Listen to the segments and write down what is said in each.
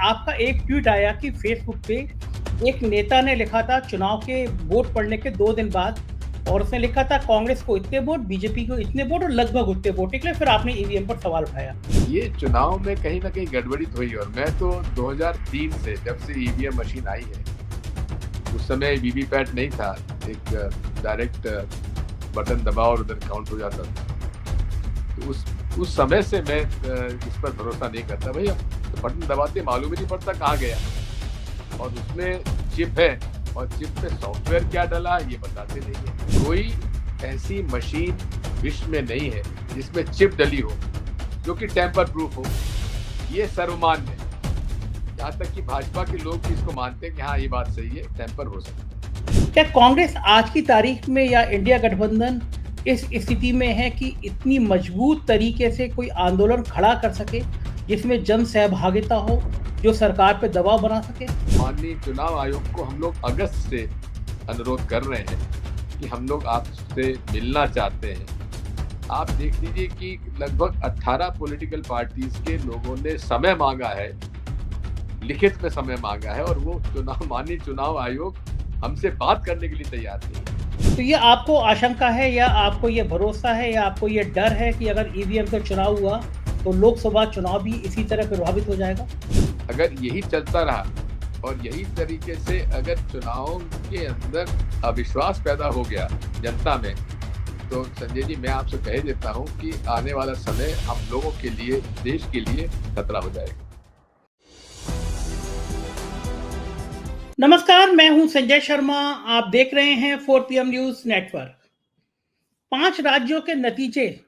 आपका एक ट्वीट आया कि फेसबुक पे एक नेता ने लिखा था चुनाव के वोट पड़ने के 2 दिन बाद, और उसने लिखा था कांग्रेस को इतने वोट, बीजेपी को इतने वोट और लगभग उतने वोट निकले। फिर आपने ईवीएम पर सवाल उठाया। ये चुनाव में कहीं ना कहीं गड़बड़ी तो हुई, और मैं तो 2003 से जब से ईवीएम मशीन आई है, उस समय वीवीपैट नहीं था, एक डायरेक्ट बटन दबाओ और उधर काउंट हो जाता था। तो उस समय से मैं इस पर भरोसा नहीं करता। भैया तो बटन दबाते मालूम ही नहीं पड़ता कहाँ गया, और उसमें चिप है और चिप पे सॉफ्टवेयर क्या डला ये बताते नहीं है। कोई ऐसी मशीन विश्व में नहीं है जिसमें चिप डली हो जो कि टेम्पर प्रूफ हो। ये सर्वमान्य है, यहाँ तक कि भाजपा के लोग भी इसको मानते हैं कि हाँ ये बात सही है, टेम्पर हो सकता है। क्या कांग्रेस आज की तारीख में या इंडिया गठबंधन इस स्थिति में है कि इतनी मजबूत तरीके से कोई आंदोलन खड़ा कर सके जिसमें जन सहभागिता हो, जो सरकार पे दबाव बना सके? माननीय चुनाव आयोग को हम लोग अगस्त से अनुरोध कर रहे हैं कि हम लोग आपसे मिलना चाहते हैं। आप देख लीजिए कि लगभग 18 पॉलिटिकल पार्टीज के लोगों ने समय मांगा है, लिखित में समय मांगा है, और वो माननीय चुनाव आयोग हमसे बात करने के लिए तैयार नहीं है। तो ये आपको आशंका है या आपको ये भरोसा है या आपको ये डर है कि अगर ईवीएम से चुनाव हुआ तो लोकसभा चुनाव भी इसी तरह प्रभावित हो जाएगा? अगर यही चलता रहा और यही तरीके से अगर चुनाव के अंदर अविश्वास पैदा हो गया जनता में, तो संजय जी मैं आपसे कह देता हूं कि आने वाला समय हम लोगों के लिए, देश के लिए खतरा हो जाएगा। नमस्कार, मैं हूं संजय शर्मा। आप देख रहे हैं 4 PM न्यूज नेटवर्क। 5 राज्यों के नतीजे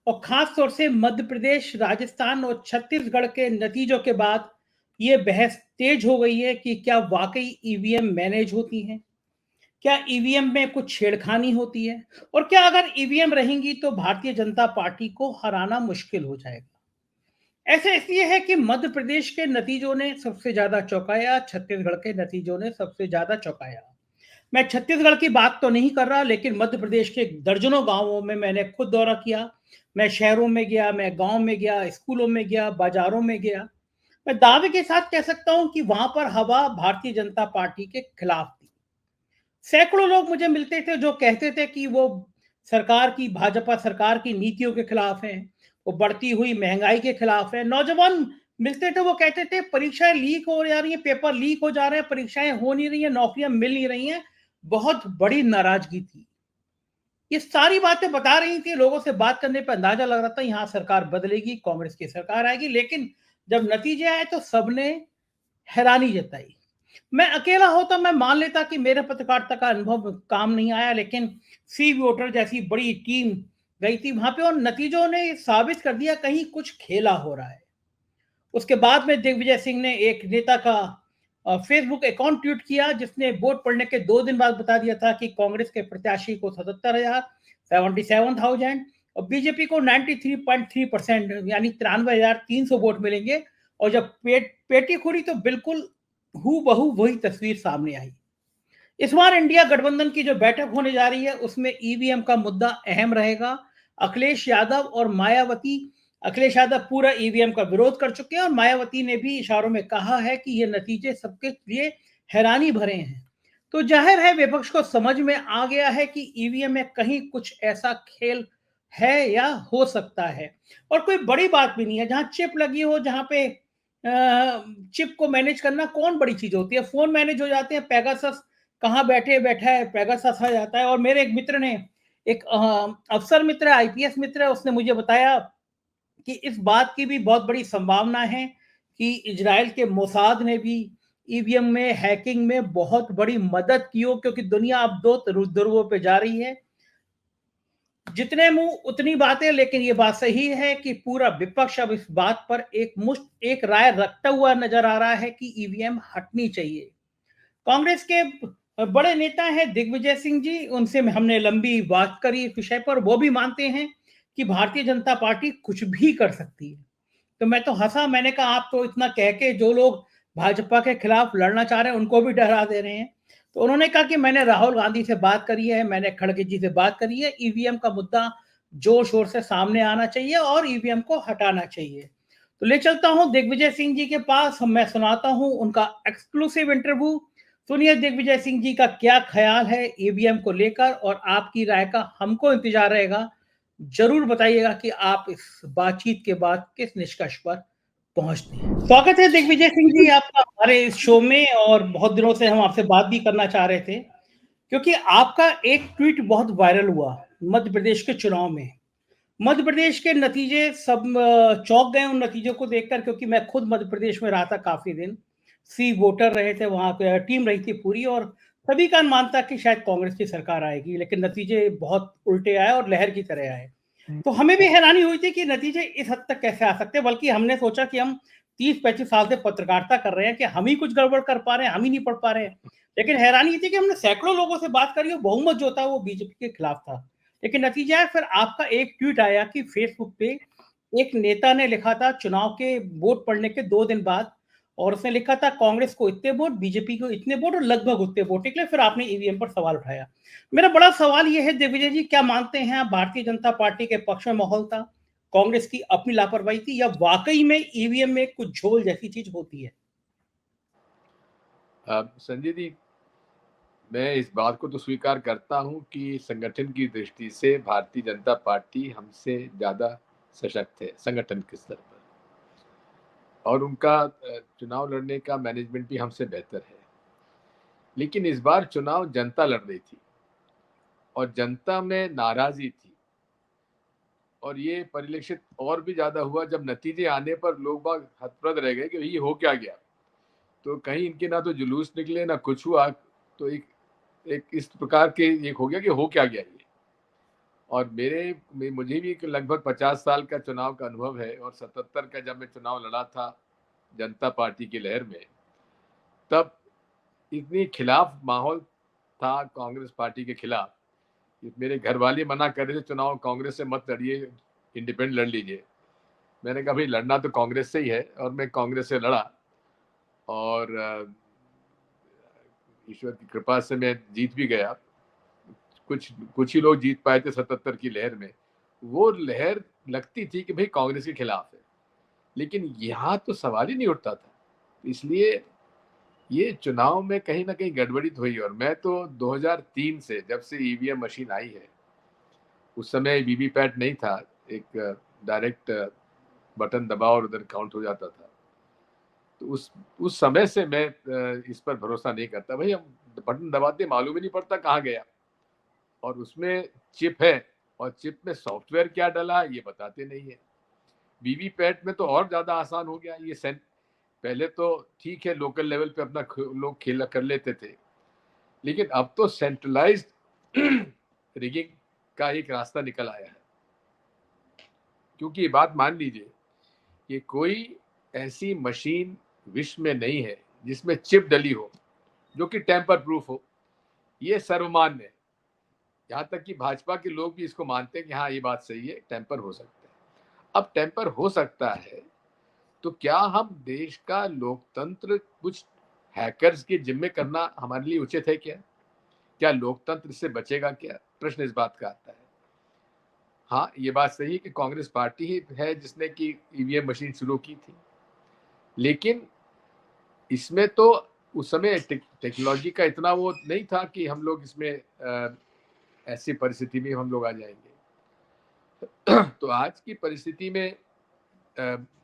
और खास तौर से मध्य प्रदेश, राजस्थान और छत्तीसगढ़ के नतीजों के बाद ये बहस तेज हो गई है कि क्या वाकई ईवीएम मैनेज होती हैं, क्या ईवीएम में कुछ छेड़खानी होती है, और क्या अगर ईवीएम रहेंगी तो भारतीय जनता पार्टी को हराना मुश्किल हो जाएगा। ऐसा इसलिए है कि मध्य प्रदेश के नतीजों ने सबसे ज्यादा चौंकाया, छत्तीसगढ़ के नतीजों ने सबसे ज्यादा चौंकाया। मैं छत्तीसगढ़ की बात तो नहीं कर रहा, लेकिन मध्य प्रदेश के दर्जनों गांवों में मैंने खुद दौरा किया। मैं शहरों में गया, मैं गांव में गया, स्कूलों में गया, बाजारों में गया। मैं दावे के साथ कह सकता हूं कि वहां पर हवा भारतीय जनता पार्टी के खिलाफ थी। सैकड़ों लोग मुझे मिलते थे जो कहते थे कि वो सरकार की, भाजपा सरकार की नीतियों के खिलाफ हैं, वो बढ़ती हुई महंगाई के खिलाफ है। नौजवान मिलते थे, वो कहते थे परीक्षाएं लीक हो जा रही हैं, पेपर लीक हो जा रहे हैं, परीक्षाएं हो नहीं रही हैं, नौकरियां मिल नहीं रही हैं। बहुत बड़ी नाराजगी थी। ये सारी बातें बता रही थी। लोगों से बात करने पर अंदाजा लग रहा था यहाँ सरकार बदलेगी, कांग्रेस की सरकार आएगी। लेकिन जब नतीजे आए तो सबने हैरानी जताई। मैं अकेला होता मैं मान लेता कि मेरे पत्रकारिता का अनुभव काम नहीं आया, लेकिन सी वोटर जैसी बड़ी टीम गई थी वहां पे और नतीजों ने साबित कर दिया कहीं कुछ खेला हो रहा है। उसके बाद में दिग्विजय सिंह ने एक नेता का फेसबुक अकाउंट ट्वीट किया जिसने वोट पड़ने के 2 दिन बाद बता दिया था कि कांग्रेस के प्रत्याशी को 77,000 और बीजेपी को 93.3% यानी 93,300 वोट मिलेंगे। और जब पेटी खुली तो बिल्कुल हूबहू बहू वही तस्वीर सामने आई। इस बार इंडिया गठबंधन की जो बैठक होने जा रही है उसमें ईवीएम का मुद्दा अहम रहेगा। अखिलेश यादव और मायावती, अखिलेश यादव पूरा ईवीएम का विरोध कर चुके हैं और मायावती ने भी इशारों में कहा है कि ये नतीजे सबके लिए हैरानी भरे हैं। तो जाहिर है विपक्ष को समझ में आ गया है कि ईवीएम में कहीं कुछ ऐसा खेल है या हो सकता है। और कोई बड़ी बात भी नहीं है, जहां चिप लगी हो, जहां पे चिप को मैनेज करना कौन बड़ी चीज होती है। फोन मैनेज हो जाते हैं, पेगासस कहाँ बैठे बैठा है, पेगासस आ जाता है। और मेरे एक मित्र ने, एक अफसर मित्र है, आईपीएस मित्र है, उसने मुझे बताया कि इस बात की भी बहुत बड़ी संभावना है कि इजराइल के मोसाद ने भी ईवीएम में हैकिंग में बहुत बड़ी मदद की हो, क्योंकि दुनिया अब दो ध्रुवों पे जा रही है। जितने मुंह उतनी बातें, लेकिन ये बात सही है कि पूरा विपक्ष अब इस बात पर एक राय रखता हुआ नजर आ रहा है कि ईवीएम हटनी चाहिए। कांग्रेस के बड़े नेता हैं दिग्विजय सिंह जी, उनसे हमने लंबी बात करी इस विषय पर। वो भी मानते हैं कि भारतीय जनता पार्टी कुछ भी कर सकती है। तो मैं तो हंसा, मैंने कहा आप तो इतना कह के जो लोग भाजपा के खिलाफ लड़ना चाह रहे हैं उनको भी डरा दे रहे हैं। तो उन्होंने कहा कि मैंने राहुल गांधी से बात करी है, मैंने खड़गे जी से बात करी है, ईवीएम का मुद्दा जोर शोर से सामने आना चाहिए और ईवीएम को हटाना चाहिए। तो ले चलता हूं दिग्विजय सिंह जी के पास, मैं सुनाता हूं उनका एक्सक्लूसिव इंटरव्यू। सुनिए दिग्विजय सिंह जी का क्या ख्याल है ईवीएम को लेकर, और आपकी राय का हमको इंतजार रहेगा। जरूर बताइएगा कि आप इस बातचीत के बाद किस निष्कर्ष पर पहुंचते हैं। स्वागत है दिग्विजय सिंह जी आपका हमारे इस शो में, और बहुत दिनों से हम आपसे बात भी करना चाह रहे थे क्योंकि आपका एक ट्वीट बहुत वायरल हुआ मध्य प्रदेश के चुनाव में। मध्य प्रदेश के नतीजे सब चौंक गए उन नतीजों को देखकर, क्योंकि मैं खुद मध्य प्रदेश में रहा था काफी दिन। सी वोटर रहे थे वहां पे, टीम रही थी पूरी, और सभी का अनुमान था कि शायद कांग्रेस की सरकार आएगी, लेकिन नतीजे बहुत उल्टे आए और लहर की तरह आए। तो हमें भी हैरानी हुई थी कि नतीजे इस हद तक कैसे आ सकते हैं, बल्कि हमने सोचा कि हम 30-35 साल से पत्रकारिता कर रहे हैं कि हम ही कुछ गड़बड़ कर पा रहे हैं, हम ही नहीं पढ़ पा रहे हैं। लेकिन हैरानी ये थी कि हमने सैकड़ों लोगों से बात करी और बहुमत जो था वो बीजेपी के खिलाफ था। लेकिन नतीजा है, फिर आपका एक ट्वीट आया कि फेसबुक पे एक नेता ने लिखा था चुनाव के वोट पड़ने के 2 दिन बाद, और उसने लिखा था कांग्रेस को इतने वोट, बीजेपी को इतने वोट और लगभग उतने वोट निकले। फिर आपने ईवीएम पर सवाल उठाया। मेरा बड़ा सवाल यह है दिग्विजय जी, क्या मानते हैं आप भारतीय जनता पार्टी के पक्ष में माहौल था, कांग्रेस की अपनी लापरवाही थी, या वाकई में ईवीएम में कुछ झोल जैसी चीज होती है? संजय जी, मैं इस बात को तो स्वीकार करता हूं कि संगठन की दृष्टि से भारतीय जनता पार्टी हमसे ज्यादा सशक्त है संगठन के स्तर पर, और उनका चुनाव लड़ने का मैनेजमेंट भी हमसे बेहतर है। लेकिन इस बार चुनाव जनता लड़ रही थी और जनता में नाराजगी थी, और ये परिलक्षित और भी ज्यादा हुआ जब नतीजे आने पर लोग बाग हतप्रभ रह गए कि ये हो क्या गया। तो कहीं इनके ना तो जुलूस निकले ना कुछ हुआ, तो एक इस प्रकार के एक हो गया कि हो क्या गया ये। और मुझे भी लगभग 50 साल का चुनाव का अनुभव है, और 77 का जब मैं चुनाव लड़ा था जनता पार्टी की लहर में, तब इतनी खिलाफ माहौल था कांग्रेस पार्टी के खिलाफ। मेरे घर वाले मना कर रहे थे चुनाव कांग्रेस से मत लड़िए, इंडिपेंडेंट लड़ लीजिए। मैंने कहा भाई लड़ना तो कांग्रेस से ही है, और मैं कांग्रेस से लड़ा, और ईश्वर की कृपा से मैं जीत भी गया। कुछ ही लोग जीत पाए थे 77 की लहर में। वो लहर लगती थी कि भाई कांग्रेस के खिलाफ है, लेकिन यहाँ तो सवाल ही नहीं उठता था। इसलिए ये चुनाव में कहीं ना कहीं गड़बड़ी हुई। और मैं तो 2003 से, जब से ईवीएम मशीन आई है, उस समय वीवीपैट नहीं था, एक डायरेक्ट बटन दबाओ और उधर काउंट हो जाता था। तो उस समय से मैं इस पर भरोसा नहीं करता। भाई हम बटन दबाते मालूम ही नहीं पड़ता कहाँ गया, और उसमें चिप है, और चिप में सॉफ्टवेयर क्या डला ये बताते नहीं है। वीवीपैट में तो और ज्यादा आसान हो गया ये। पहले तो ठीक है लोकल लेवल पे अपना लोग खेला कर लेते थे, लेकिन अब तो सेंट्रलाइज्ड रिगिंग का एक रास्ता निकल आया है। क्योंकि ये बात मान लीजिए कि कोई ऐसी मशीन विश्व में नहीं है जिसमें चिप डली हो जो कि टेम्पर प्रूफ हो। ये सर्वमान्य है, यहाँ तक कि भाजपा के लोग भी इसको मानते हैं कि हाँ ये बात सही है, टेम्पर हो सकता है। अब टेम्पर हो सकता है तो क्या हम देश का लोकतंत्र कुछ हैकर्स के जिम्मे करना हमारे लिए उचित है? क्या लोकतंत्र इससे बचेगा? क्या प्रश्न इस बात का आता है। हाँ ये बात सही है कि कांग्रेस पार्टी ही है जिसने की ईवीएम मशीन शुरू की थी, लेकिन इसमें तो उस समय टेक्नोलॉजी का इतना वो नहीं था कि हम लोग इसमें ऐसी परिस्थिति में हम लोग आ जाएंगे। तो आज की परिस्थिति में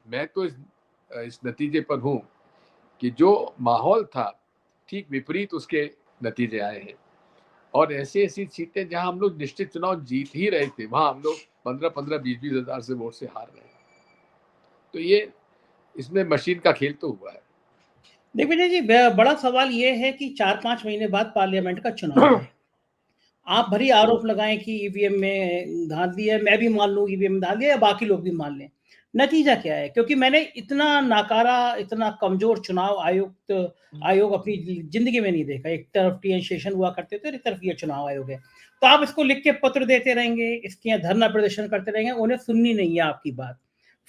मैं तो इस नतीजे पर हूं कि जो माहौल था ठीक विपरीत उसके नतीजे आए हैं। और ऐसी सीटें जहां हम लोग निश्चित चुनाव जीत ही रहे थे, वहां हम लोग 15-15, 20-20 हजार से वोट से हार रहे हैं। तो ये इसमें मशीन का खेल तो हुआ है। दिग्विजय जी, बड़ा सवाल ये है कि 4-5 महीने बाद पार्लियामेंट का चुनाव है। आप भरी आरोप लगाएं कि ईवीएम में धांधली है, मैं भी मान लूं ईवीएम में धांधली है, या बाकी लोग भी मान लें, नतीजा क्या है? क्योंकि मैंने इतना नाकारा, इतना कमजोर चुनाव आयोग अपनी जिंदगी में नहीं देखा। एक तरफ टीएन शेषन हुआ करते थे और एक तरफ ये चुनाव आयोग है। तो आप इसको लिख के पत्र देते रहेंगे, इसके यहाँ धरना प्रदर्शन करते रहेंगे, उन्हें सुननी नहीं है आपकी बात।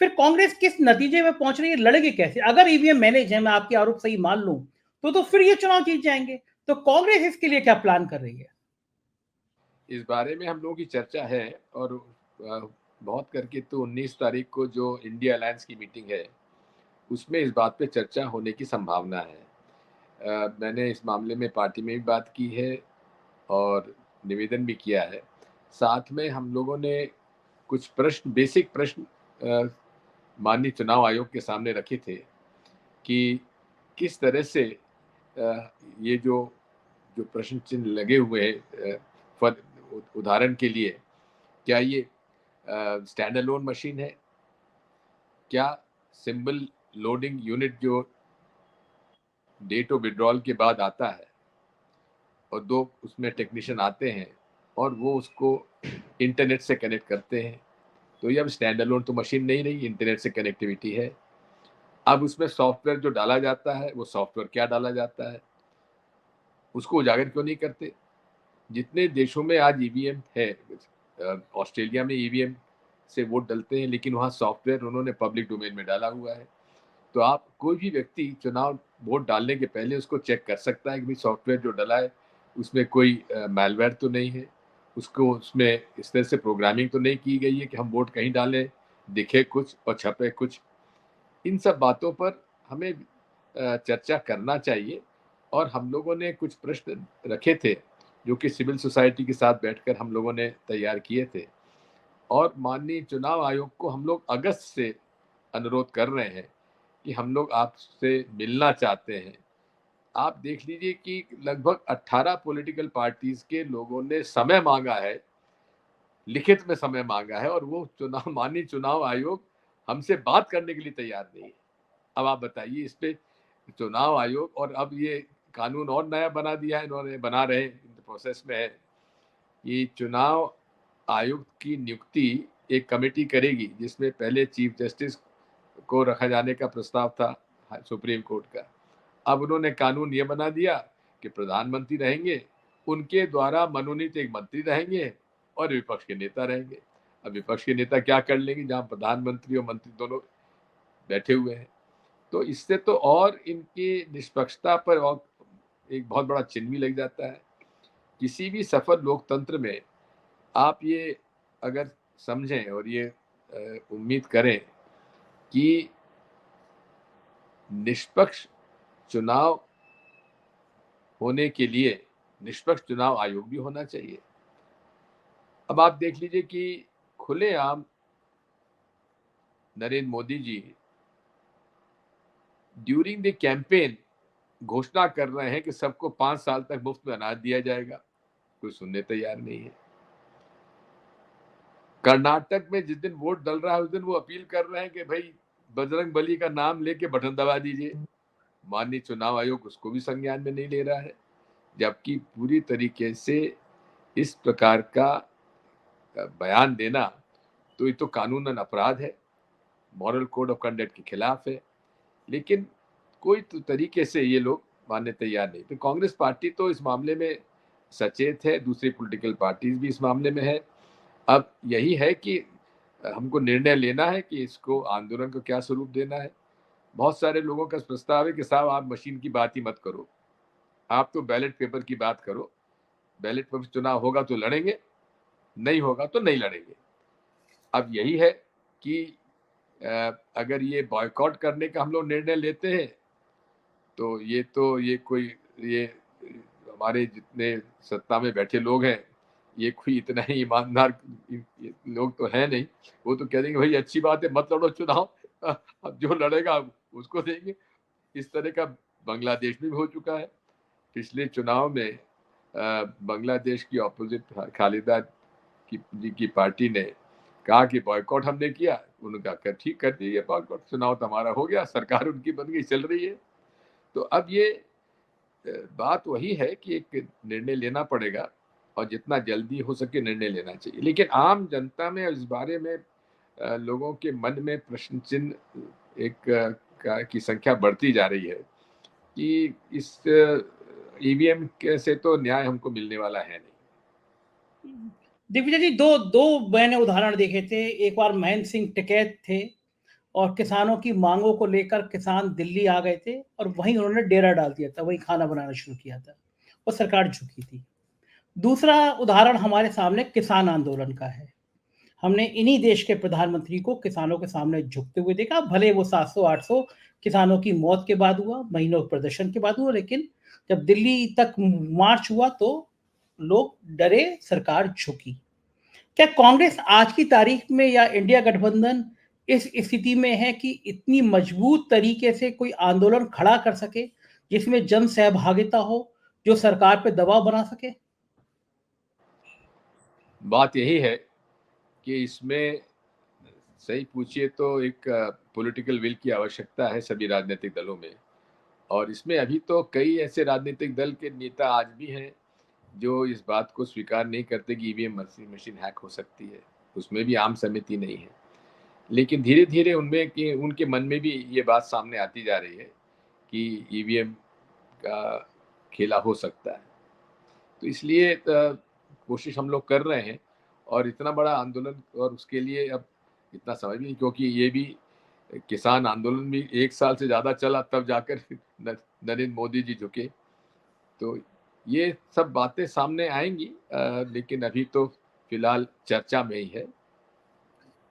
फिर कांग्रेस किस नतीजे में पहुंच रही है, लड़ेगी कैसे? अगर ईवीएम मैनेज है, मैं आपके आरोप सही मान लूं, तो फिर ये चुनाव जीत जाएंगे। तो कांग्रेस इसके लिए क्या प्लान कर रही है? इस बारे में हम लोगों की चर्चा है, और बहुत करके तो 19 तारीख को जो इंडिया अलायंस की मीटिंग है उसमें इस बात पे चर्चा होने की संभावना है। मैंने इस मामले में पार्टी में भी बात की है और निवेदन भी किया है। साथ में हम लोगों ने कुछ प्रश्न, बेसिक प्रश्न माननीय चुनाव आयोग के सामने रखे थे कि किस तरह से ये जो प्रश्न चिन्ह लगे हुए हैं, उदाहरण के लिए क्या ये स्टैंड अलोन मशीन है, क्या सिंबल लोडिंग यूनिट जो डेट ऑफ विड्रॉल के बाद आता है और 2 उसमें टेक्नीशियन आते हैं और वो उसको इंटरनेट से कनेक्ट करते हैं, तो ये अब स्टैंड अलोन तो मशीन नहीं रही, इंटरनेट से कनेक्टिविटी है। अब उसमें सॉफ्टवेयर जो डाला जाता है वो सॉफ्टवेयर क्या डाला जाता है, उसको उजागर क्यों नहीं करते? जितने देशों में आज ईवीएम है, ऑस्ट्रेलिया में ईवीएम से वोट डलते हैं लेकिन वहाँ सॉफ्टवेयर उन्होंने पब्लिक डोमेन में डाला हुआ है। तो आप कोई भी व्यक्ति चुनाव वोट डालने के पहले उसको चेक कर सकता है कि भाई सॉफ्टवेयर जो डला है उसमें कोई मैलवेयर तो नहीं है, उसको उसमें इस तरह से प्रोग्रामिंग तो नहीं की गई है कि हम वोट कहीं डालें, दिखे कुछ और छपे कुछ। इन सब बातों पर हमें चर्चा करना चाहिए और हम लोगों ने कुछ प्रश्न रखे थे जो कि सिविल सोसाइटी के साथ बैठकर हम लोगों ने तैयार किए थे और माननीय चुनाव आयोग को हम लोग अगस्त से अनुरोध कर रहे हैं कि हम लोग आपसे मिलना चाहते हैं। आप देख लीजिए कि लगभग 18 पॉलिटिकल पार्टीज के लोगों ने समय मांगा है, लिखित में समय मांगा है और वो माननीय चुनाव आयोग हमसे बात करने के लिए तैयार नहीं है। अब आप बताइए इस पे चुनाव आयोग, और अब ये कानून और नया बना दिया है इन्होंने, बना रहे प्रोसेस में है। ये चुनाव आयुक्त की नियुक्ति एक कमेटी करेगी जिसमें पहले चीफ जस्टिस को रखा जाने का प्रस्ताव था सुप्रीम कोर्ट का। अब उन्होंने कानून ये बना दिया कि प्रधानमंत्री रहेंगे, उनके द्वारा मनोनीत एक मंत्री रहेंगे और विपक्ष के नेता रहेंगे। अब विपक्ष के नेता क्या कर लेंगे जहां प्रधानमंत्री और मंत्री दोनों बैठे हुए हैं? तो इससे तो और इनकी निष्पक्षता पर और एक बहुत बड़ा चिन्ह भी लग जाता है। किसी भी सफल लोकतंत्र में आप ये अगर समझें और ये उम्मीद करें कि निष्पक्ष चुनाव होने के लिए निष्पक्ष चुनाव आयोग भी होना चाहिए। अब आप देख लीजिए कि खुलेआम Narendra Modi ji during the campaign घोषणा कर रहे हैं कि सबको 5 साल तक मुफ्त में अनाज दिया जाएगा, कोई सुनने तैयार नहीं है। कर्नाटक में जिस दिन वोट डल रहा है उस दिन वो अपील कर रहे हैं कि भाई बजरंग बली का नाम लेके बटन दबा दीजिए। माननीय चुनाव आयोग उसको भी संज्ञान में नहीं ले रहा है, जबकि पूरी तरीके से इस प्रकार का बयान देना तो ये तो कानूनन अपराध है, मॉरल कोड ऑफ कंडक्ट के खिलाफ है, लेकिन कोई तो तरीके से ये लोग मानने तैयार नहीं। तो कांग्रेस पार्टी तो इस मामले में सचेत है, दूसरी पॉलिटिकल पार्टीज भी इस मामले में है। अब यही है कि हमको निर्णय लेना है कि इसको आंदोलन को क्या स्वरूप देना है। बहुत सारे लोगों का प्रस्ताव है कि साहब आप मशीन की बात ही मत करो, आप तो बैलेट पेपर की बात करो। बैलेट पेपर चुनाव होगा तो लड़ेंगे, नहीं होगा तो नहीं लड़ेंगे। अब यही है कि अगर ये बॉयकॉट करने का हम लोग निर्णय लेते हैं तो ये हमारे जितने सत्ता में बैठे लोग हैं ये कोई इतना ही ईमानदार लोग तो है नहीं। वो तो कह देंगे भाई अच्छी बात है, मत लड़ो चुनाव, अब जो लड़ेगा उसको देंगे। इस तरह का बांग्लादेश में भी हो चुका है। पिछले चुनाव में बांग्लादेश की ऑपोजिट खालिदा की पार्टी ने कहा कि बॉयकॉट हमने किया, उन्होंने कहा ठीक कर दिए बॉयकॉट, चुनाव तो हमारा हो गया, सरकार उनकी बन गई, चल रही है। तो अब ये बात वही है कि एक निर्णय लेना पड़ेगा और जितना जल्दी हो सके निर्णय लेना चाहिए। लेकिन आम जनता में इस बारे में लोगों के मन में प्रश्न चिन्ह की संख्या बढ़ती जा रही है कि इस ईवीएम से तो न्याय हमको मिलने वाला है नहीं। दिग्विजय जी, दो मैंने उदाहरण देखे थे। एक बार महेंद्र सिंह टिकैत थे और किसानों की मांगों को लेकर किसान दिल्ली आ गए थे और वहीं उन्होंने डेरा डाल दिया था, वहीं खाना बनाना शुरू किया था और सरकार झुकी थी। दूसरा उदाहरण हमारे सामने किसान आंदोलन का है। हमने इन्हीं देश के प्रधानमंत्री को किसानों के सामने झुकते हुए देखा, भले वो 700-800 किसानों की मौत के बाद हुआ, महीनों प्रदर्शन के बाद हुआ, लेकिन जब दिल्ली तक मार्च हुआ तो लोग डरे, सरकार झुकी। क्या कांग्रेस आज की तारीख में या इंडिया गठबंधन इस स्थिति में है कि इतनी मजबूत तरीके से कोई आंदोलन खड़ा कर सके जिसमें जन सहभागिता हो, जो सरकार पे दबाव बना सके? बात यही है कि इसमें सही पूछिए तो एक पॉलिटिकल विल की आवश्यकता है सभी राजनीतिक दलों में, और इसमें अभी तो कई ऐसे राजनीतिक दल के नेता आज भी हैं जो इस बात को स्वीकार नहीं करते कि ईवीएम मशीन हैक हो सकती है। उसमें भी आम सहमति नहीं है, लेकिन धीरे धीरे उनमें कि उनके मन में भी ये बात सामने आती जा रही है कि ईवीएम का खेला हो सकता है। तो इसलिए कोशिश हम लोग कर रहे हैं, और इतना बड़ा आंदोलन, और उसके लिए अब इतना समय भी नहीं, क्योंकि ये भी किसान आंदोलन भी 1 साल से ज़्यादा चला, तब जाकर नरेंद्र मोदी जी झुके। तो ये सब बातें सामने आएंगी, लेकिन अभी तो फिलहाल चर्चा में ही है।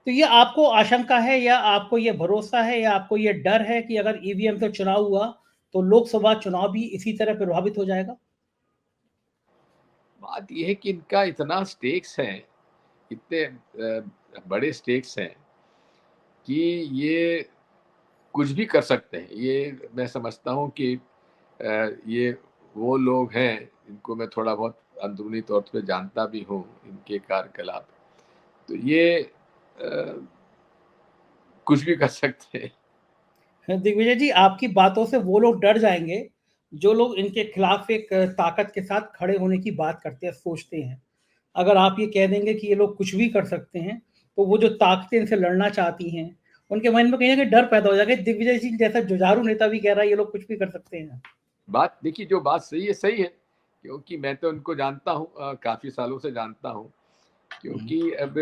तो ये आपको आशंका है या आपको ये भरोसा है या आपको ये डर है कि अगर ईवीएम से चुनाव हुआ तो लोकसभा चुनाव भी इसी तरह प्रभावित हो जाएगा? बात यह है कि इनका इतना स्टेक्स है, इतने बड़े स्टेक्स हैं कि ये कुछ भी कर सकते हैं। ये मैं समझता हूँ कि ये वो लोग हैं, इनको मैं थोड़ा बहुत अंदरूनी तौर पे जानता भी हूँ, इनके कार्यकलाप। तो ये कुछ भी कर सकते हैं। दिग्विजय जी, आपकी बातों से वो लोग डर जाएंगे जो लोग इनके खिलाफ एक ताकत के साथ खड़े होने की बात करते हैं, सोचते हैं। अगर आप ये कह देंगे कि ये लोग कुछ भी कर सकते हैं, तो वो जो ताकतें इनसे लड़ना चाहती हैं, उनके मन में कहीं ना कहीं डर पैदा हो जाएगा। दिग्विजय सिंह जैसा जुझारू नेता भी कह रहा है ये लोग कुछ भी कर सकते हैं। बात देखिए, जो बात सही है, क्योंकि मैं तो उनको जानता हूँ, काफी सालों से जानता हूँ। क्योंकि अब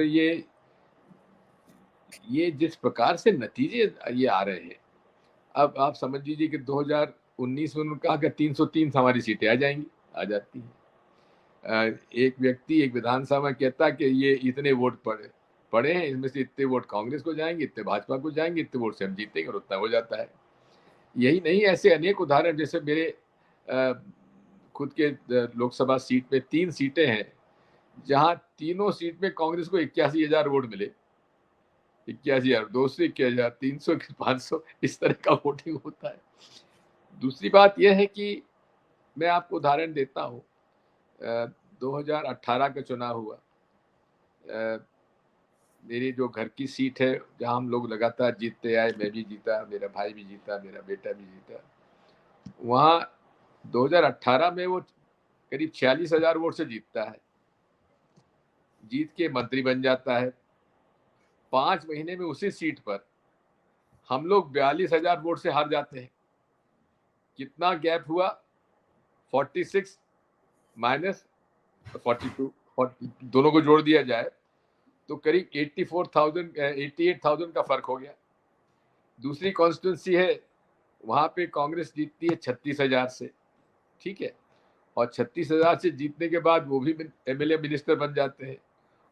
ये जिस प्रकार से नतीजे ये आ रहे हैं, अब आप समझ लीजिए कि 2019 में उन्होंने कहा कि 303 हमारी सीटें आ जाएंगी, आ जाती हैं। एक व्यक्ति एक विधानसभा में कहता कि ये इतने वोट पड़े हैं, इसमें से इतने वोट कांग्रेस को जाएंगे, इतने भाजपा को जाएंगे, इतने वोट से हम जीतेंगे, और उतना हो जाता है। यही नहीं, ऐसे अनेक उदाहरण, जैसे मेरे खुद के लोकसभा सीट में 3 सीटें हैं, जहां तीनों सीट में कांग्रेस को 81,000 वोट मिले। 81,000, 200, 21,000, 300, 500, इस तरह का वोटिंग होता है। दूसरी बात यह है कि मैं आपको उदाहरण देता हूँ, 2018 का चुनाव हुआ, मेरी जो घर की सीट है, जहाँ हम लोग लगातार जीतते आए, मैं भी जीता, मेरा भाई भी जीता, मेरा बेटा भी जीता, वहाँ 2018 में वो करीब 46,000 वोट से जीतता है, जीत के मंत्री बन जाता है। 5 महीने में उसी सीट पर हम लोग 42,000 वोट से हार जाते हैं। कितना गैप हुआ? 46 माइनस 42, दोनों को जोड़ दिया जाए तो करीब 88,000 का फर्क हो गया। दूसरी कॉन्स्टिट्यूंसी है, वहां पे कांग्रेस जीतती है 36,000 से, ठीक है, और 36,000 से जीतने के बाद वो भी एमएलए मिनिस्टर बन जाते हैं,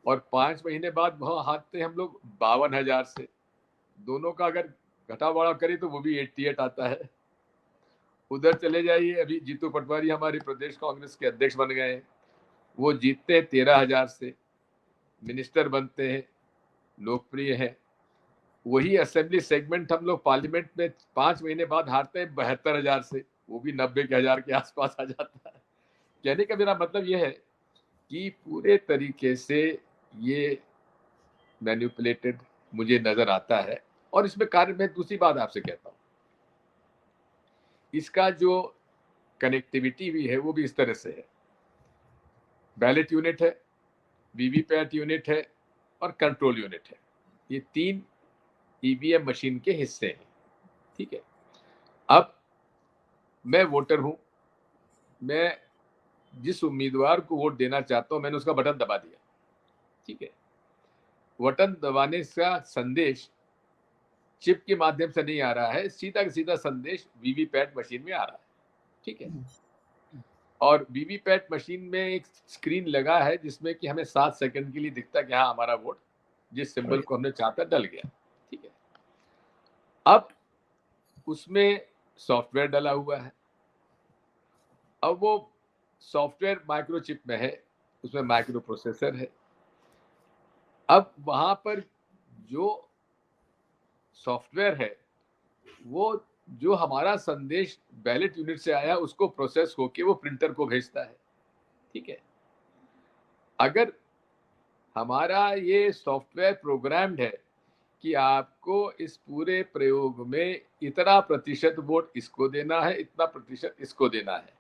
और 5 महीने बाद वहां हारते हैं हम लोग 52,000 से। दोनों का अगर घटा बढ़ा करें तो वो भी 88 आता है। उधर चले जाइए, अभी जीतू पटवारी हमारे प्रदेश कांग्रेस के अध्यक्ष बन गए हैं, वो जीतते हैं 13,000 से, मिनिस्टर बनते हैं, लोकप्रिय है। वही असेंबली सेगमेंट हम लोग पार्लियामेंट में 5 महीने बाद हारते हैं 72,000 से, वो भी 90,000 के आसपास आ जाता है। कहने का मेरा मतलब यह है कि पूरे तरीके से ये मैनिपुलेटेड मुझे नजर आता है। और इसमें कार्य, मैं दूसरी बात आपसे कहता हूँ, इसका जो कनेक्टिविटी भी है वो भी इस तरह से है, बैलेट यूनिट है, वीवीपैट यूनिट है, और कंट्रोल यूनिट है। ये 3 ईवीएम मशीन के हिस्से हैं, ठीक है। अब मैं वोटर हूं, मैं जिस उम्मीदवार को वोट देना चाहता हूं, मैंने उसका बटन दबा दिया, ठीक है। बटन दबाने का संदेश चिप के माध्यम से नहीं आ रहा है, सीधा सीधा संदेश वीवीपैट मशीन में आ रहा है, ठीक है। और वीवीपैट मशीन में एक स्क्रीन लगा है जिसमें कि हमें 7 सेकंड के लिए दिखता है कि हाँ, हमारा वोट जिस सिंबल को हमने चाहता डल गया, ठीक है। अब उसमें सॉफ्टवेयर डला हुआ है, अब वो सॉफ्टवेयर माइक्रोचिप में है, उसमें माइक्रो प्रोसेसर है। अब वहां पर जो सॉफ्टवेयर है वो जो हमारा संदेश बैलेट यूनिट से आया उसको प्रोसेस होके वो प्रिंटर को भेजता है, ठीक है। अगर हमारा ये सॉफ्टवेयर प्रोग्राम्ड है कि आपको इस पूरे प्रयोग में इतना प्रतिशत वोट इसको देना है, इतना प्रतिशत इसको देना है,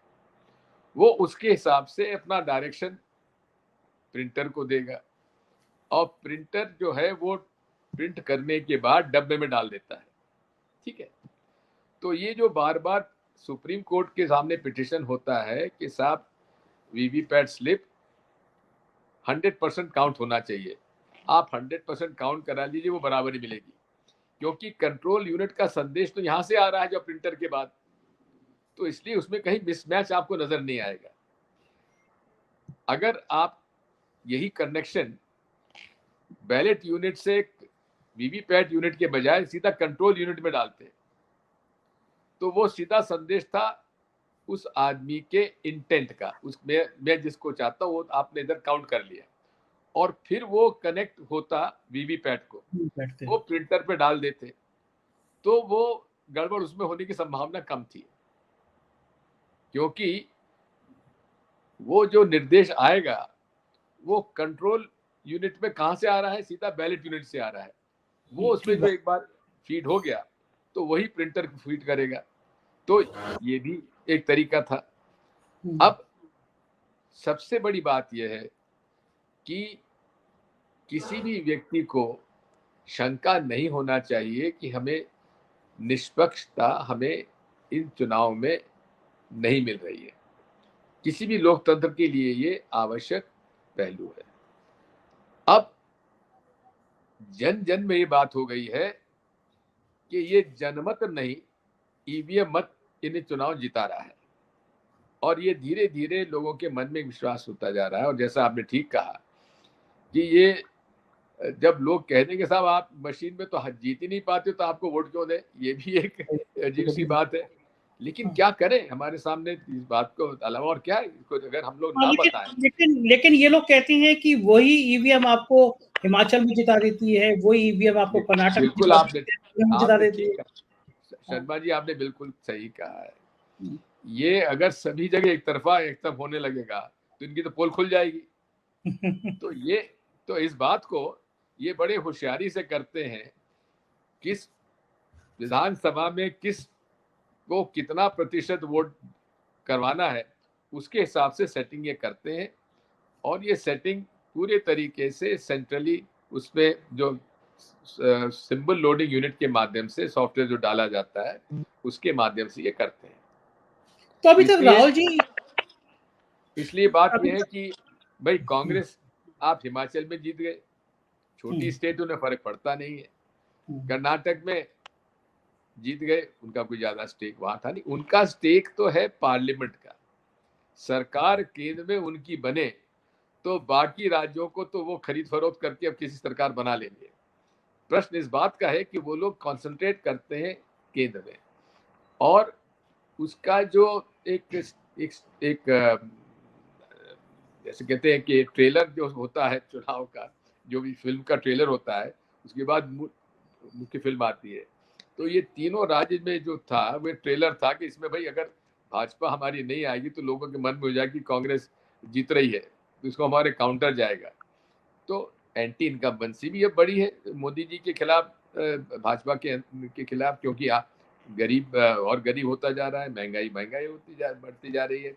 वो उसके हिसाब से अपना डायरेक्शन प्रिंटर को देगा और प्रिंटर जो है वो प्रिंट करने के बाद डब्बे में डाल देता है, ठीक है। तो ये जो बार बार सुप्रीम कोर्ट के सामने पिटिशन होता है कि साहब वीवीपैट स्लिप 100% काउंट होना चाहिए, आप 100% काउंट करा लीजिए, वो बराबरी मिलेगी, क्योंकि कंट्रोल यूनिट का संदेश तो यहां से आ रहा है जो प्रिंटर के बाद, तो इसलिए उसमें कहीं मिसमैच आपको नजर नहीं आएगा। अगर आप यही कनेक्शन बैलेट यूनिट से वीवीपैट यूनिट के बजाय सीधा कंट्रोल यूनिट में डालते तो वो सीधा संदेश था उस आदमी के इंटेंट का, उसमें मैं जिसको चाहता हूँ वो आपने इधर काउंट कर लिया, और फिर वो कनेक्ट होता वीवीपैट को, वो प्रिंटर पे डाल देते, तो वो गड़बड़ उसमें होने की संभावना कम थी, क्योंकि वो जो निर्देश आएगा वो कंट्रोल यूनिट में कहां से आ रहा है, सीधा बैलेट यूनिट से आ रहा है, वो उसमें जो एक बार फीड हो गया तो वही प्रिंटर को फीड करेगा। तो ये भी एक तरीका था। अब सबसे बड़ी बात यह है कि किसी भी व्यक्ति को शंका नहीं होना चाहिए कि हमें निष्पक्षता हमें इन चुनाव में नहीं मिल रही है। किसी भी लोकतंत्र के लिए ये आवश्यक पहलू है। अब जन जन में ये बात हो गई है कि ये जनमत नहीं, ईवीएम मत इन्हें चुनाव जिता रहा है, और ये धीरे धीरे लोगों के मन में विश्वास होता जा रहा है। और जैसा आपने ठीक कहा कि ये जब लोग कह देंगे साहब आप मशीन में तो जीत ही नहीं पाते तो आपको वोट क्यों दें, ये भी एक अजीब सी बात है। लेकिन क्या करें, हमारे सामने इस बात को अलावा और क्या है, इसको अगर हम लोग ना बताएं। लेकिन ये लोग कहते हैं कि वही ईवीएम आपको हिमाचल में जिता देती है, वही ईवीएम आपको कर्नाटक बिल्कुल आपने जिता देती है। शर्मा जी आपने बिल्कुल सही कहा है। ये अगर सभी जगह एक तरफा होने लगेगा तो इनकी तो पोल खुल जाएगी। तो इस बात को ये बड़े होशियारी से करते हैं, किस विधानसभा में किस को कितना प्रतिशत वोट करवाना है उसके हिसाब से सेटिंग ये करते हैं, और ये सेटिंग पूरे तरीके से सेंट्रली उसमें जो सिंबल लोडिंग यूनिट के माध्यम से सॉफ्टवेयर जो डाला जाता है उसके माध्यम से ये करते हैं। तो अभी तक राहुल जी, इसलिए बात यह है कि भाई कांग्रेस आप हिमाचल में जीत गए, छोटी स्टेट उन्हें फर्क पड़ता नहीं है, कर्नाटक में जीत गए, उनका कोई ज्यादा स्टेक वहां था नहीं, उनका स्टेक तो है पार्लियामेंट का, सरकार केंद्र में उनकी बने तो बाकी राज्यों को तो वो खरीद फरोख्त करके अब किसी सरकार बना लेंगे। प्रश्न इस बात का है कि वो लोग कंसंट्रेट करते हैं केंद्र में, और उसका जो एक जैसे कहते हैं कि ट्रेलर जो होता है चुनाव का, जो भी फिल्म का ट्रेलर होता है उसके बाद मुख्य फिल्म आती है, तो ये तीनों राज्य में जो था वो ट्रेलर था कि इसमें भाई अगर भाजपा हमारी नहीं आएगी तो लोगों के मन में हो जाएगी कांग्रेस जीत रही है तो इसको हमारे काउंटर जाएगा। तो एंटी इनकम्बेंसी भी अब बड़ी है मोदी जी के खिलाफ, भाजपा के खिलाफ, क्योंकि गरीब और गरीब होता जा रहा है, महंगाई बढ़ती जा रही है,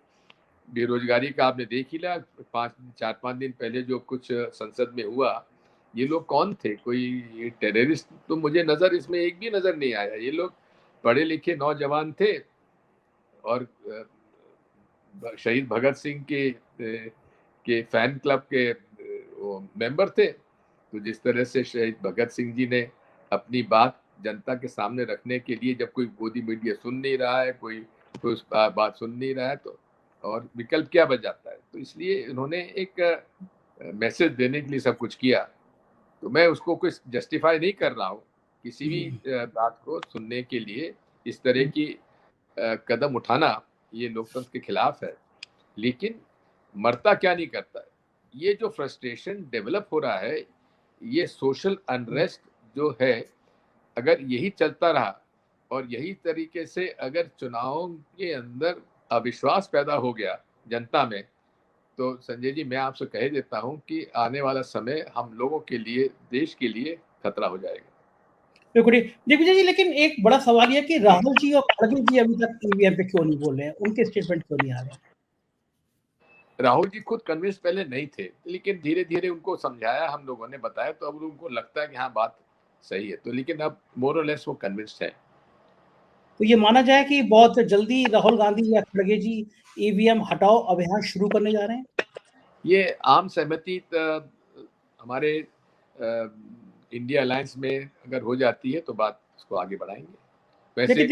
बेरोजगारी का आपने देख ही लिया। 4-5 दिन पहले जो कुछ संसद में हुआ, ये लोग कौन थे, कोई टेररिस्ट तो मुझे नजर इसमें एक भी नजर नहीं आया। ये लोग पढ़े लिखे नौजवान थे और शहीद भगत सिंह के फैन क्लब के वो मेंबर थे। तो जिस तरह से शहीद भगत सिंह जी ने अपनी बात जनता के सामने रखने के लिए, जब कोई गोदी मीडिया सुन नहीं रहा है, कोई उस बात सुन नहीं रहा है, तो और विकल्प क्या बच जाता है, तो इसलिए इन्होंने एक मैसेज देने के लिए सब कुछ किया। तो मैं उसको कुछ जस्टिफाई नहीं कर रहा हूँ किसी भी बात को सुनने के लिए। इस तरह की कदम उठाना ये लोकतंत्र के खिलाफ है, लेकिन मरता क्या नहीं करता है। ये जो फ्रस्ट्रेशन डेवलप हो रहा है, ये सोशल अनरेस्ट जो है, अगर यही चलता रहा और यही तरीके से अगर चुनावों के अंदर अविश्वास पैदा हो गया जनता में, तो संजय जी मैं आपसे कह देता हूं कि आने वाला समय हम लोगों के लिए, देश के लिए खतरा हो जाएगा। बिल्कुल दिग्विजय जी, लेकिन एक बड़ा सवाल यह कि राहुल जी और खड़गे जी अभी तक ईवीएम पे क्यों नहीं बोल रहे हैं, उनके स्टेटमेंट क्यों नहीं आ रहे हैं? राहुल जी खुद कन्विंस पहले नहीं थे, लेकिन धीरे धीरे उनको समझाया, हम लोगों ने बताया, तो अब उनको लगता है कि हाँ बात सही है, तो लेकिन अब मोर और लेस वो कन्विंस्ड है। तो ये माना जाए कि बहुत जल्दी राहुल गांधी या खड़गे जी ईवीएम हटाओ अभियान शुरू करने जा रहे हैं? ये आम सहमति हमारे इंडिया अलायंस में अगर हो जाती है तो बात उसको आगे बढ़ाएंगे। वैसे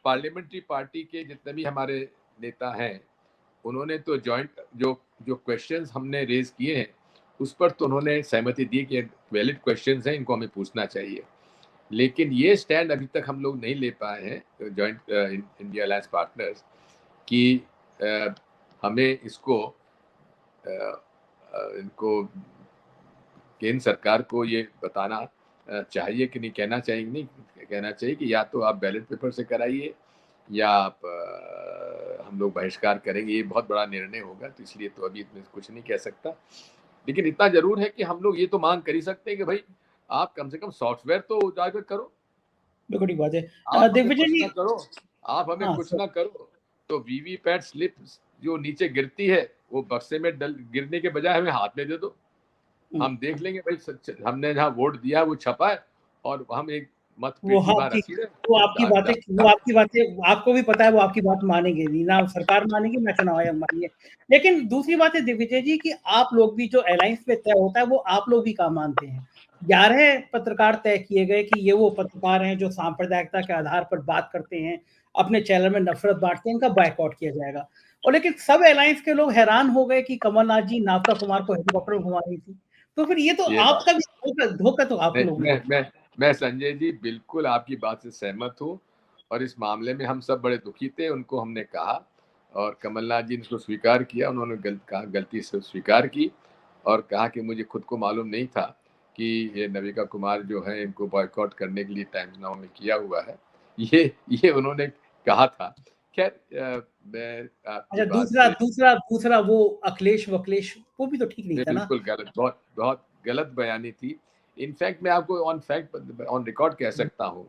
पार्लियामेंट्री पार्टी के जितने भी हमारे नेता हैं, उन्होंने तो जॉइंट जो जो क्वेश्चंस हमने रेज किए हैं उस पर तो उन्होंने सहमति दी कि वैलिड क्वेश्चंस हैं, इनको हमें पूछना चाहिए। लेकिन ये स्टैंड अभी तक हम लोग नहीं ले पाए हैं जॉइंट इंडिया अलायंस पार्टनर्स कि हमें इसको इनको केंद्र सरकार को ये बताना चाहिए कि नहीं, कहना चाहिए नहीं, कहना चाहिए कि या तो आप बैलेट पेपर से कराइए या आप हम लोग बहिष्कार करेंगे। ये बहुत बड़ा निर्णय होगा, तो इसलिए तो अभी इसमें कुछ नहीं कह सकता। लेकिन इतना जरूर है कि हम लोग ये तो मांग कर ही सकते हैं कि भाई आप कम से कम सॉफ्टवेयर तो उजागर करो। बिल्कुल बात है। आप हमें दिग्विजय कुछ जी, ना करो, आप हमें कुछ ना करो, तो वीवीपैट स्लिप जो नीचे गिरती है वो बक्से में गिरने के बजाय हमें हाथ में दे दो, हम देख लेंगे भाई हमने जहाँ वोट दिया वो छपा है और हम एक मत वो आपकी बातें आपको भी पता है, वो आपकी बात मानेंगे नहीं, ना सरकार मानेगी ना चुनाव आयोग मानेंगे। लेकिन दूसरी बात है दिग्विजय जी कि आप लोग भी जो अलायंस पे तय होता है वो आप लोग भी काम मानते हैं। 11 पत्रकार तय किए गए कि ये वो पत्रकार हैं जो सांप्रदायिकता के आधार पर बात करते हैं, अपने चैनल में नफरत बांटते हैं, इनका बायकॉट किया जाएगा। और लेकिन सब अलायंस के लोग हैरान हो गए कि कमलनाथ जी नाफ्ता कुमार को हेलीकॉप्टर में घुमा रही थी। तो फिर ये तो आपका भी धोखा तो आप लोग मैं संजय जी बिल्कुल आपकी बात से सहमत हूँ, और इस मामले में हम सब बड़े दुखी थे। उनको हमने कहा और कमलनाथ जी ने इसको स्वीकार किया, उन्होंने गलती से स्वीकार की और कहा कि मुझे खुद को मालूम नहीं था कि ये नविका कुमार जो है इनको बॉयकॉट करने के लिए टाइम्स नाउ में किया हुआ है, ये उन्होंने कहा था। खैर अच्छा, दूसरा वो अखिलेश वकलेश वो भी तो ठीक नहीं था ना? बिल्कुल गलत, बहुत बहुत गलत बयानी थी। इनफैक्ट मैं आपको ऑन रिकॉर्ड कह सकता हूँ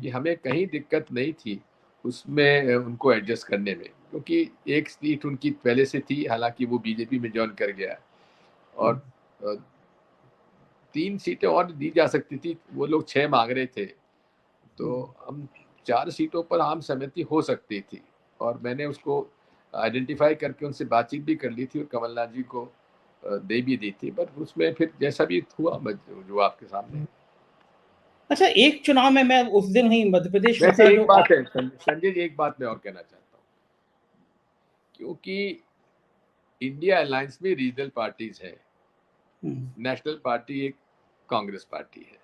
कि हमें कहीं दिक्कत नहीं थी उसमें उनको एडजस्ट करने में, क्योंकि एक सीट उनकी पहले से थी, हालांकि वो बीजेपी में ज्वाइन कर गया और 3 सीटें और दी जा सकती थी, वो लोग 6 मांग रहे थे, तो हम 4 सीटों पर आम सहमति हो सकती थी और मैंने उसको आइडेंटिफाई करके उनसे बातचीत भी कर ली थी और कमलनाथ जी को दे भी दी थी, पर उसमें फिर जैसा भी हुआ जो आपके सामने। अच्छा, एक चुनाव में मैं उस दिन ही मध्य प्रदेश वैसे एक बात है संजय जी, एक बात मैं और कहना चाहता हूँ, क्योंकि इंडिया अलायंस में रीजनल पार्टीज है, नेशनल पार्टी एक कांग्रेस पार्टी है।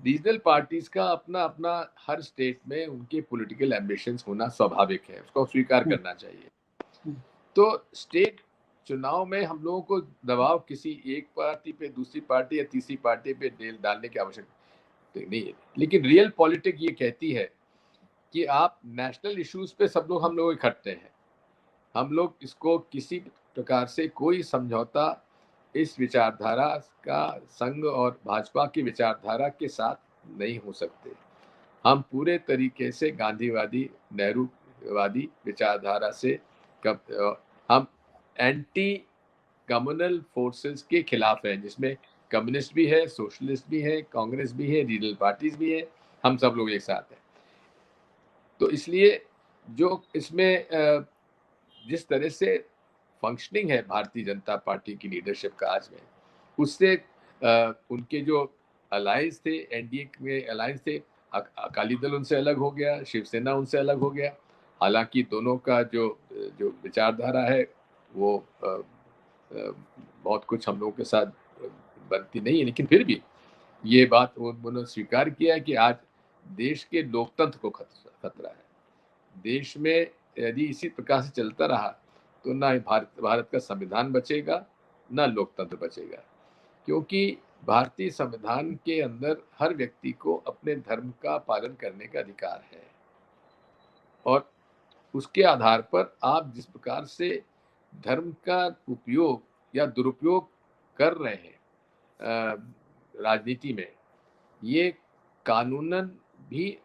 रीजनल पार्टीज का अपना अपना हर स्टेट में उनके पॉलिटिकल एम्बिशंस होना स्वाभाविक है, उसको स्वीकार करना चाहिए। तो स्टेट चुनाव में हम लोगों को दबाव किसी एक पार्टी पे, दूसरी पार्टी या तीसरी पार्टी पे डालने की आवश्यकता नहीं है, लेकिन रियल पॉलिटिक ये कहती है कि आप नेशनल इश्यूज पे सब लोग हम लोग इकट्ठे हैं, हम लोग इसको किसी प्रकार से कोई समझौता इस विचारधारा का संघ और भाजपा की विचारधारा के साथ नहीं हो सकते। हम पूरे तरीके से गांधीवादी नेहरूवादी विचारधारा से हम एंटी कम्युनल फोर्सेस के खिलाफ हैं, जिसमें कम्युनिस्ट भी है, सोशलिस्ट भी है, कांग्रेस भी है, रीजनल पार्टीज भी है, हम सब लोग एक साथ हैं। तो इसलिए जो इसमें जिस तरह से फंक्शनिंग है भारतीय जनता पार्टी की लीडरशिप का आज में, उससे उनके जो अलायंस थे, एनडीए में अलायंस थे, अकाली दल उनसे अलग हो गया, शिवसेना उनसे अलग हो गया। हालांकि दोनों का जो विचारधारा है वो बहुत कुछ हम लोगों के साथ बनती नहीं है, लेकिन फिर भी ये बात उन्होंने स्वीकार किया है कि आज देश के लोकतंत्र को खतरा है। देश में यदि इसी प्रकार से चलता रहा तो ना भारत का संविधान बचेगा, ना लोकतंत्र बचेगा, क्योंकि भारतीय संविधान के अंदर हर व्यक्ति को अपने धर्म का पालन करने का अधिकार है और उसके आधार पर आप जिस प्रकार से धर्म का उपयोग या दुरुपयोग कर रहे हैं राजनीति में, ये कानूनन भी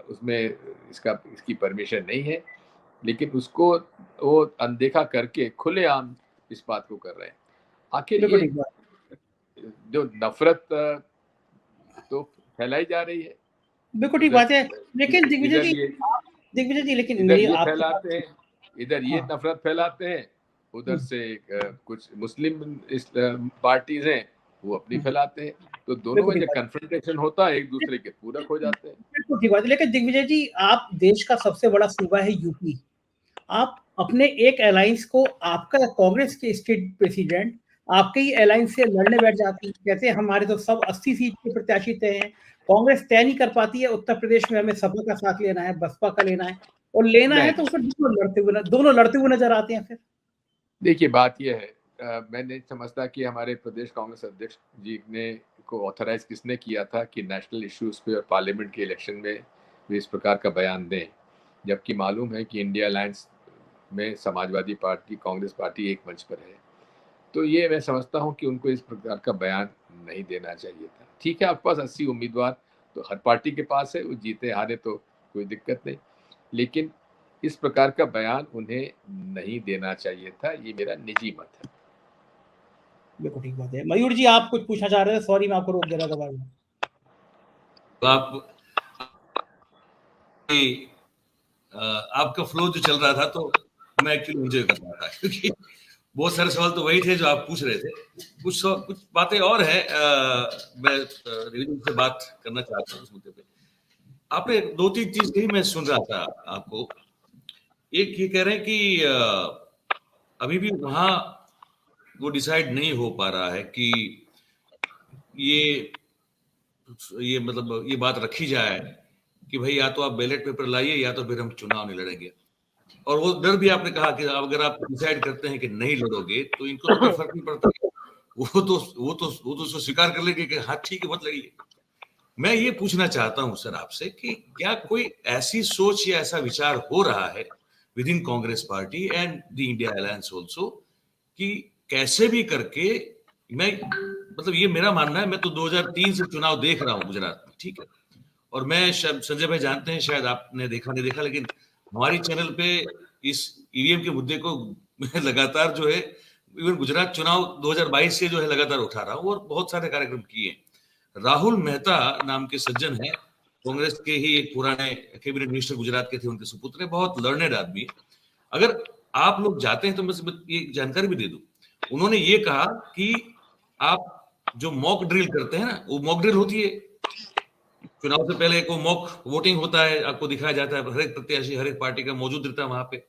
उसमें इसकी परमिशन नहीं है, लेकिन उसको वो अनदेखा करके खुलेआम इस बात को कर रहे हैं। आखिर ये जो नफरत तो फैलाई जा रही है, बिल्कुल ठीक बात है, लेकिन दिग्विजय जी लेकिन इधर ये फैलाते हैं, इधर ये नफरत फैलाते हैं, उधर से कुछ मुस्लिम पार्टीज हैं वो अपनी फैलाते हैं, तो दोनों में जो कन्फ्रंटेशन होता है एक दूसरे के पूरक हो जाते हैं। बिल्कुल ठीक बात है, लेकिन दिग्विजय जी आप देश का सबसे बड़ा सूबा है यूपी, आप अपने एक अलायंस को, आपका कांग्रेस के स्टेट प्रेसिडेंट आपके ही अलायंस से लड़ने बैठ जाती है, कहते हैं हमारे तो सब 80 सीट के प्रत्याशी तय हैं, कांग्रेस तय नहीं कर पाती है, उत्तर प्रदेश में हमें सपा का साथ लेना है, बसपा का लेना है, और लेना है तो उसमें दोनों लड़ते हुए नजर आते हैं। फिर देखिए बात यह है, मैं नहीं समझता कि हमारे प्रदेश कांग्रेस अध्यक्ष जी ने को ऑथराइज किसने किया था कि नेशनल इश्यूज पे और पार्लियामेंट के इलेक्शन में वे इस प्रकार का बयान दें, जबकि मालूम है कि इंडिया अलायंस में समाजवादी पार्टी, कांग्रेस पार्टी एक मंच पर है। तो ये मैं समझता हूँ कि उनको इस प्रकार का बयान नहीं देना चाहिए था। ठीक है, आपके पास 80 उम्मीदवार तो हर पार्टी के पास है, वो जीते हारे तो कोई दिक्कत नहीं, लेकिन इस प्रकार का बयान उन्हें नहीं देना चाहिए था, ये मेरा निजी मत है। बिल्कुल ठीक बात है। मयूर जी आप कुछ पूछना चाह रहे थे, सॉरी मैं आपको रोक दे रहा था बाद में। आपका फ्लो जो चल रहा था तो मैं एक्चुअली एंजॉय कर रहा था, क्योंकि बहुत सारे सवाल तो वही थे जो आप पूछ रहे थे, कुछ बातें और है मैं रिविजन से बात करना चाहता हूँ इस मुद्दे पे। आपने 2-3 चीज ही मैं सुन रहा था आपको। एक ये कह रहे हैं कि अभी भी वहां वो डिसाइड नहीं हो पा रहा है कि ये मतलब ये बात रखी जाए कि भाई या तो आप बैलेट पेपर लाइए या तो फिर हम चुनाव नहीं लड़ेंगे। और वो डर भी आपने कहा कि अगर आप डिसाइड करते हैं कि नहीं लड़ोगे तो इनको तो कोई फर्क नहीं पड़ता, वो तो स्वीकार कर लेंगे कि हाँ ठीक है मत लड़िए। मैं ये पूछना चाहता हूं सर आपसे कि क्या कोई ऐसी सोच या ऐसा विचार हो रहा है with in Congress party and the India alliance also कि कैसे भी करके, मैं मतलब ये मेरा मानना है, मैं तो 2003 से चुनाव देख रहा हूँ गुजरात में, ठीक है, और मैं संजय भाई जानते हैं, शायद आपने देखा नहीं देखा, लेकिन हमारी चैनल पे इस ईवीएम के मुद्दे को लगातार जो है इवन गुजरात चुनाव 2022 से जो है लगातार उठा रहा हूँ और बहुत सारे कार्यक्रम किए। राहुल मेहता नाम के सज्जन हैं, कांग्रेस के ही एक पुराने कैबिनेट मिनिस्टर गुजरात के थे, उनके सुपुत्र, बहुत लर्नेड आदमी। अगर आप लोग जाते हैं तो मैं ये जानकारी भी दे दूं, उन्होंने ये कहा कि आप जो मॉक ड्रिल करते हैं ना, वो मॉक ड्रिल होती है चुनाव से पहले, को मॉक वोटिंग होता है, आपको दिखाया जाता है, हर एक प्रत्याशी हर एक पार्टी का मौजूद रहता है वहां पे।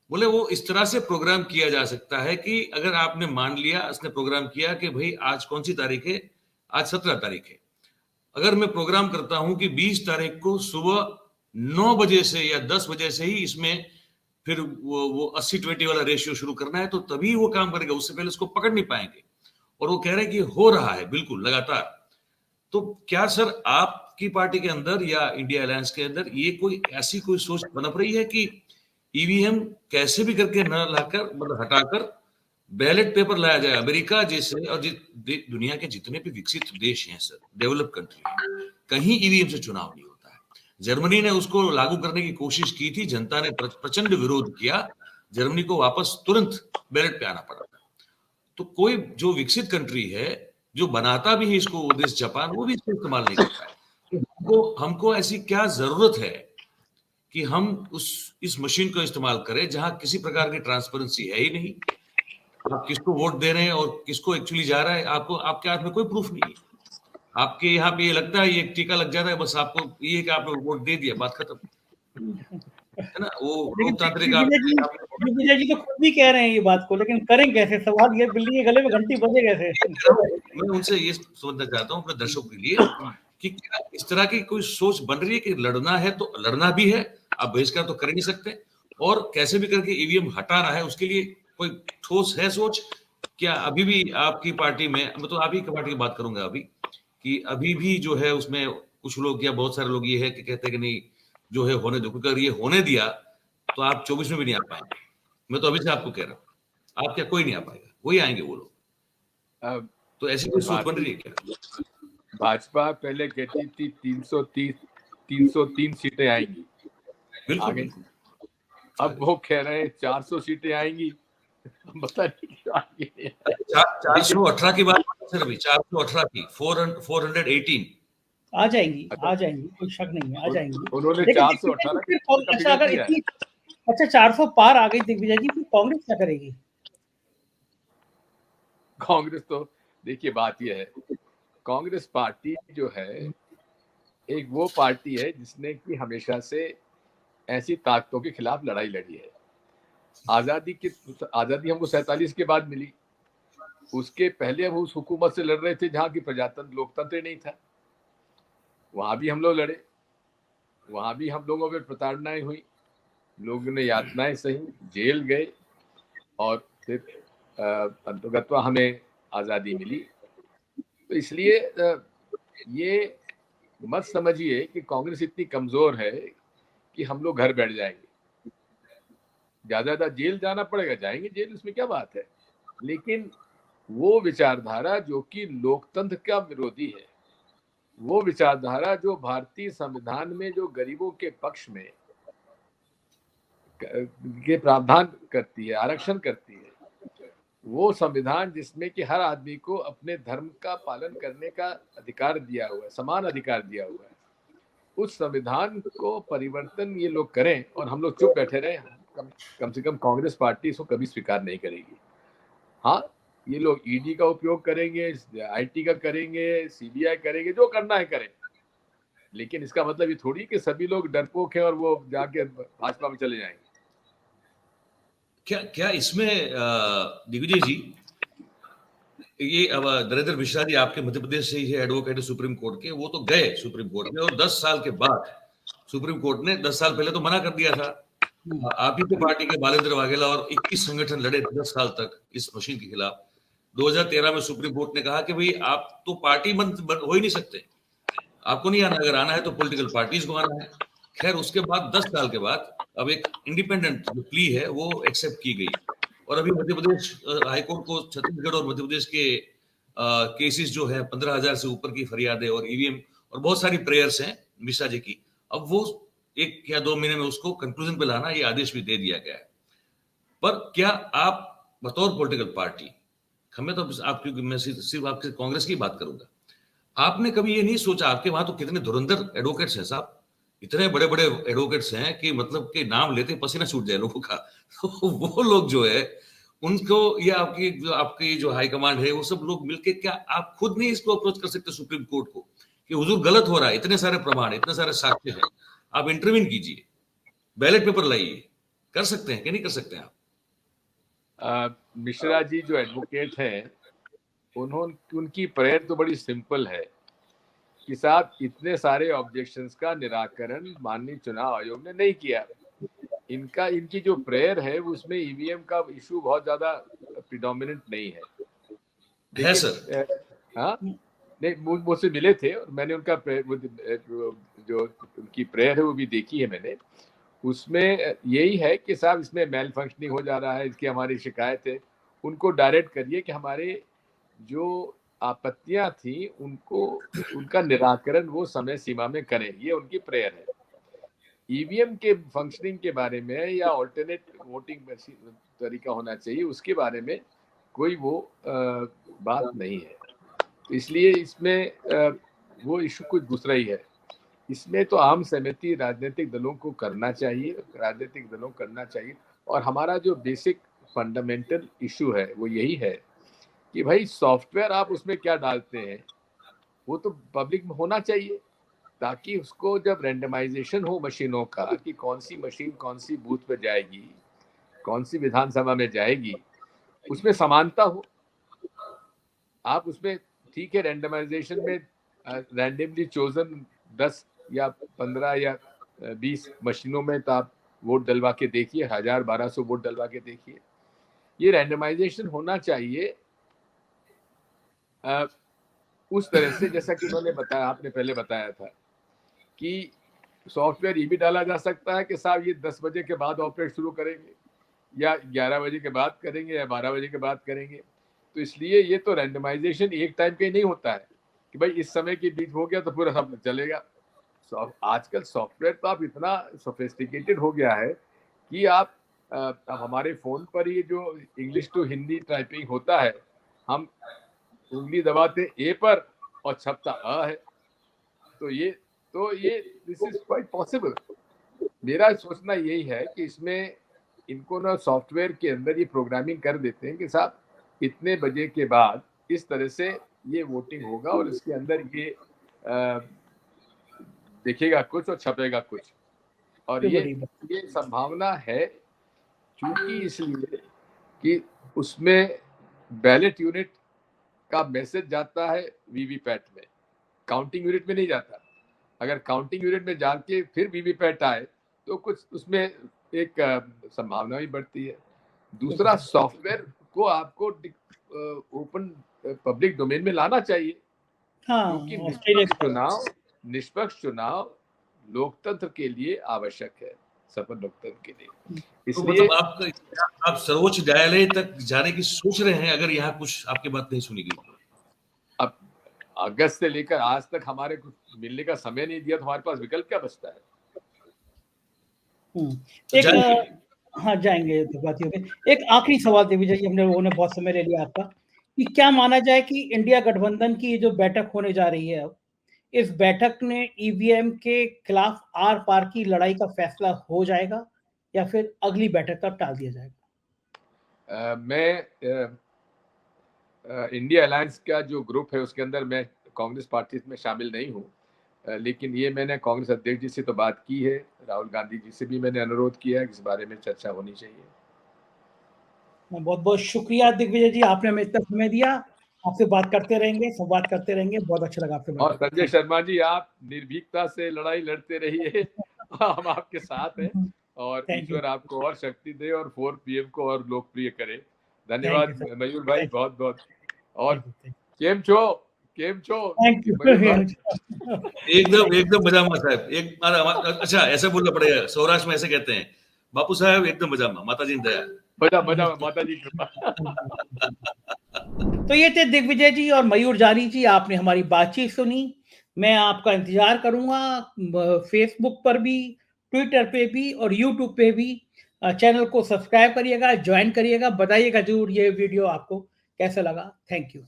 बोले वो इस तरह से प्रोग्राम किया जा सकता है कि अगर आपने मान लिया, उसने प्रोग्राम किया कि भाई आज कौन सी तारीख है, आज 17 तारीख है, अगर मैं प्रोग्राम करता हूं कि 20 तारीख को सुबह 9 बजे से या 10 बजे से ही इसमें फिर वो 80-20 वाला रेशियो शुरू करना है, तो तभी वो काम करेगा, उससे पहले उसको पकड़ नहीं पाएंगे। और वो कह रहे हैं कि हो रहा है बिल्कुल लगातार। तो क्या सर आपकी पार्टी के अंदर या इंडिया अलायंस के अंदर ये कोई ऐसी कोई सोच पनप रही है कि ईवीएम कैसे भी करके न लाकर, मतलब हटाकर बैलेट पेपर लाया जाए? अमेरिका जैसे और दुनिया के जितने भी विकसित देश हैं सर, डेवलप कंट्री, कहीं ईवीएम से चुनाव नहीं होता है। जर्मनी ने उसको लागू करने की कोशिश की थी, जनता ने प्रचंड विरोध किया, जर्मनी को वापस तुरंत बैलेट पे आना पड़ा था। तो कोई जो विकसित कंट्री है, जो बनाता भी है इसको, देश जापान, वो भी इसको इस्तेमाल नहीं करता है। तो हमको ऐसी क्या जरूरत है कि हम इस मशीन को इस्तेमाल करें जहां किसी प्रकार की ट्रांसपेरेंसी है ही नहीं, आप किसको वोट दे रहे हैं और किसको एक्चुअली जा रहा है, आपके हाथ में कोई प्रूफ नहीं है। आपके यहाँ पे ये लगता है, ये टीका लग जाता है, बस आपको ये है कि आपने वोट दे दिया, बात खत्म। है ना, वो लेकिन लोकतांत्रिक दिग्विजय जी तो खुद भी कह रहे हैं ये बात को, लेकिन करें कैसे? सवाल ये, बिल्ली के गले में घंटी बजे कैसे? मैं उनसे ये समझना चाहता हूँ अपने दर्शकों के लिए कि क्या इस तरह की कोई सोच बन रही है कि लड़ना है तो लड़ना भी है, आप बहिष्कार तो कर ही नहीं सकते, और कैसे भी करके ईवीएम हटाना है, उसके लिए कोई ठोस है सोच? क्या अभी भी आपकी पार्टी में, मैं तो आप ही की पार्टी की बात करूंगा अभी, कि अभी भी जो है उसमें कुछ लोग या बहुत सारे लोग ये है कि कहते हैं कि नहीं जो है होने दो, क्योंकि अगर ये होने दिया तो आप 24 में भी नहीं आ पाएंगे। मैं तो अभी से आपको कह रहा हूँ, आप क्या कोई नहीं आ पाएगा, वही आएंगे वो लोग। तो ऐसी कोई सोच बन रही है क्या? भाजपा पहले कहती थी 303 सीटें आएंगी, बिल्कुल आगे बिल्कुल। अब वो कह रहे हैं 400 सीटें आएंगी, पता नहीं क्यों आएंगी। 418 की बात सर, अभी 418 की 418 आ जाएंगी, आ जाएंगी, कोई शक नहीं है, आ जाएंगी। उन्होंने लेकिन 418 अच्छा, अगर इतनी, अच्छा 400 पार आ गई दिग्विजय जी, फिर कांग्रेस क्या करेगी? कांग्रेस तो देखिए, बात यह है, कांग्रेस पार्टी जो है एक वो पार्टी है जिसने कि हमेशा से ऐसी ताकतों के खिलाफ लड़ाई लड़ी है। आजादी हमको 47 के बाद मिली, उसके पहले हम उस हुकूमत से लड़ रहे थे जहां की प्रजातंत्र लोकतंत्र नहीं था, वहां भी हम लोग लड़े, वहां भी हम लोगों पर प्रताड़नाएं हुई, लोगों ने यातनाएं सही, जेल गए, और फिर अंततः हमें आजादी मिली। तो इसलिए ये मत समझिए कि कांग्रेस इतनी कमजोर है कि हम लोग घर बैठ जाएंगे, ज्यादा जेल जाना पड़ेगा, जाएंगे जेल, उसमें क्या बात है। लेकिन वो विचारधारा जो कि लोकतंत्र का विरोधी है, वो विचारधारा जो भारतीय संविधान में जो गरीबों के पक्ष में के प्रावधान करती है, आरक्षण करती है, वो संविधान जिसमें कि हर आदमी को अपने धर्म का पालन करने का अधिकार दिया हुआ है, समान अधिकार दिया हुआ है, उस संविधान को परिवर्तन ये लोग करें और हम लोग चुप बैठे रहे, कम से कम कांग्रेस पार्टी इसको कभी स्वीकार नहीं करेगी। हाँ, ये लोग ईडी का उपयोग करेंगे, आईटी का करेंगे, सीबीआई करेंगे, जो करना है करें, लेकिन इसका मतलब ये थोड़ी कि सभी लोग डरपोक हैं और वो जाके भाजपा में चले जाएंगे। क्या इसमें दिग्विजय जी, ये अब नरेंद्र मिश्रा जी आपके मध्य प्रदेश से ही है, एडवोकेट सुप्रीम कोर्ट के, वो तो गए सुप्रीम कोर्ट में, और 10 साल के बाद सुप्रीम कोर्ट ने 10 साल पहले तो मना कर दिया था। आप ही के पार्टी के बालेंद्र वाघेला और 21 संगठन लड़े 10 साल तक इस मशीन के खिलाफ। 2013 में सुप्रीम कोर्ट ने कहा कि भाई आप तो पार्टी हो ही नहीं सकते, आपको नहीं आना, अगर आना है तो पॉलिटिकल पार्टीज को आना है। खैर उसके बाद 10 साल के बाद अब एक इंडिपेंडेंट जो प्ली है वो एक्सेप्ट की गई, और अभी मध्य प्रदेश हाईकोर्ट को छत्तीसगढ़ और मध्य प्रदेश के केसेस जो है 15,000 से ऊपर की फरियादें और ईवीएम और बहुत सारी प्रेयर्स हैं मिश्रा जी की, अब वो 1 या 2 महीने में उसको कंक्लूजन पे लाना, ये आदेश भी दे दिया गया है। पर क्या आप बतौर पॉलिटिकल पार्टी, हमें तो आप, क्योंकि मैं सिर्फ आपके कांग्रेस की बात करूंगा, आपने कभी ये नहीं सोचा, आपके वहां तो कितने धुरंधर एडवोकेट्स हैं साहब, इतने बड़े बड़े एडवोकेट्स हैं कि मतलब के नाम लेते पसीना छूट जाए लोगों का, तो वो लोग जो है उनको, या आपकी जो हाईकमांड है वो सब लोग मिलके, क्या आप खुद नहीं इसको अप्रोच कर सकते सुप्रीम कोर्ट को कि हुजूर गलत हो रहा है, इतने सारे प्रमाण, इतने सारे साक्ष्य हैं, आप इंटरवीन कीजिए, बैलेट पेपर लाइए, कर सकते हैं कि नहीं कर सकते आप? मिश्रा जी जो एडवोकेट हैं, उनकी प्रेयर तो बड़ी सिंपल है कि साहब इतने सारे ऑब्जेक्शंस का निराकरण माननीय चुनाव आयोग ने नहीं किया। इनकी जो प्रेयर है उसमें ईवीएम का इशू बहुत ज्यादा प्रिडोमिनेंट नहीं है सर। हाँ, नहीं, मुझसे मिले थे और मैंने उनका जो उनकी प्रेयर है वो भी देखी है मैंने। उसमें यही है कि साहब इसमें मेल फंक्शनिंग हो जा रहा है, इसकी हमारी शिकायत है, उनको डायरेक्ट करिए कि हमारे जो आपत्तियां थी उनको, उनका निराकरण वो समय सीमा में करें, ये उनकी प्रेयर है। ईवीएम के फंक्शनिंग के बारे में या ऑल्टरनेट वोटिंग तरीका होना चाहिए, उसके बारे में कोई वो बात नहीं है। इसलिए इसमें वो इशू कुछ दूसरा ही है। इसमें तो आम सहमति राजनीतिक दलों को करना चाहिए, और हमारा जो बेसिक फंडामेंटल इशू है वो यही है कि भाई सॉफ्टवेयर आप उसमें क्या डालते हैं वो तो पब्लिक में होना चाहिए। ताकि उसको जब रैंडमाइजेशन हो मशीनों का कि कौन सी मशीन कौन सी बूथ पे जाएगी, कौन सी विधानसभा में जाएगी, उसमें समानता हो। आप उसमें ठीक है रैंडमाइजेशन में रैंडमली चोजन 10 या 15 या 20 मशीनों में तो आप वोट डलवा के देखिए, 1000-1200 वोट डलवा के देखिए। ये रैंडमाइजेशन होना चाहिए उस तरह से जैसा कि उन्होंने बताया, आपने पहले बताया था कि सॉफ्टवेयर ये भी डाला जा सकता है कि साहब ये 10 बजे के बाद ऑपरेट शुरू करेंगे या 11 बजे के बाद करेंगे या 12 बजे के बाद करेंगे। तो इसलिए ये तो रैंडमाइजेशन एक टाइम पे नहीं होता है कि भाई इस समय के बीच हो गया तो पूरा सब चलेगा। आजकल सॉफ्टवेयर तो आप इतना सोफिस्टिकेटेड हो गया है कि आप हमारे फोन पर ये जो इंग्लिश टू हिंदी टाइपिंग होता है, हम उंगली दबाते ए पर और छपता अ है। तो ये दिस इज क्वाइट पॉसिबल। मेरा सोचना यही है कि इसमें इनको ना सॉफ्टवेयर के अंदर ये प्रोग्रामिंग कर देते हैं कि साहब इतने बजे के बाद इस तरह से ये वोटिंग होगा और इसके अंदर ये दिखेगा कुछ और छपेगा कुछ। और ये संभावना है क्योंकि इसलिए कि उसमें बैलेट यूनिट का मैसेज जाता है वीवीपैट में, काउंटिंग यूनिट में नहीं जाता। अगर काउंटिंग यूनिट में जाके फिर वीवीपैट आए तो कुछ उसमें एक संभावना भी बढ़ती है। दूसरा, सॉफ्टवेयर को आपको ओपन पब्लिक डोमेन में लाना चाहिए क्योंकि निष्पक्ष चुनाव लोकतंत्र के लिए आवश्यक है, सफल लोकतंत्र के लिए। इसलिए तो आप सर्वोच्च न्यायालय तक जाने की सोच रहे हैं अगर यहाँ कुछ आपकी बात नहीं सुनी गई? अब अगस्त से लेकर आज तक हमारे कुछ मिलने का समय नहीं दिया तो हमारे पास विकल्प क्या बचता है? हाँ जाएंगे तो बात ही होगी। एक आखिरी सवाल दिग्विजय जी, हमने बहुत समय ले लिया आपका, कि क्या माना जाए कि इंडिया गठबंधन की जो बैठक होने जा रही है अब, इस बैठक ने ईवीएम के खिलाफ आर पार की लड़ाई का फैसला हो जाएगा या फिर अगली बैठक का टाल दिया जाएगा? मैं इंडिया अलायंस का जो ग्रुप है उसके अंदर मैं कांग्रेस पार्टी में शामिल नहीं हूँ, लेकिन ये मैंने कांग्रेस अध्यक्ष जी से तो बात की है, राहुल गांधी जी से भी मैंने अनुरोध किया है कि इस बारे में चर्चा होनी चाहिए। बहुत बहुत शुक्रिया दिग्विजय जी, आपने हमें इतना समय दिया। आपसे बात करते रहेंगे, संवाद करते रहेंगे, बहुत अच्छा लगा आपसे बात। और संजय शर्मा जी, आप निर्भीकता से लड़ाई लड़ते रहिए, हम आपके साथ हैं और ईश्वर आपको और शक्ति दे और 4 PM को और लोकप्रिय करे। धन्यवाद मयूर भाई, बहुत बहुत। और केम छो एकदम मजामा साहब, अच्छा ऐसे बोलना पड़ेगा, सौराष्ट्र में ऐसे कहते हैं, बापू साहब एकदम मजामा, माता जी दया, माता जी कृपा। तो ये थे दिग्विजय जी और मयूर जानी जी, आपने हमारी बातचीत सुनी। मैं आपका इंतजार करूंगा फेसबुक पर भी, ट्विटर पे भी और यूट्यूब पे भी। चैनल को सब्सक्राइब करिएगा, ज्वाइन करिएगा, बताइएगा जरूर ये वीडियो आपको कैसा लगा। Thank you.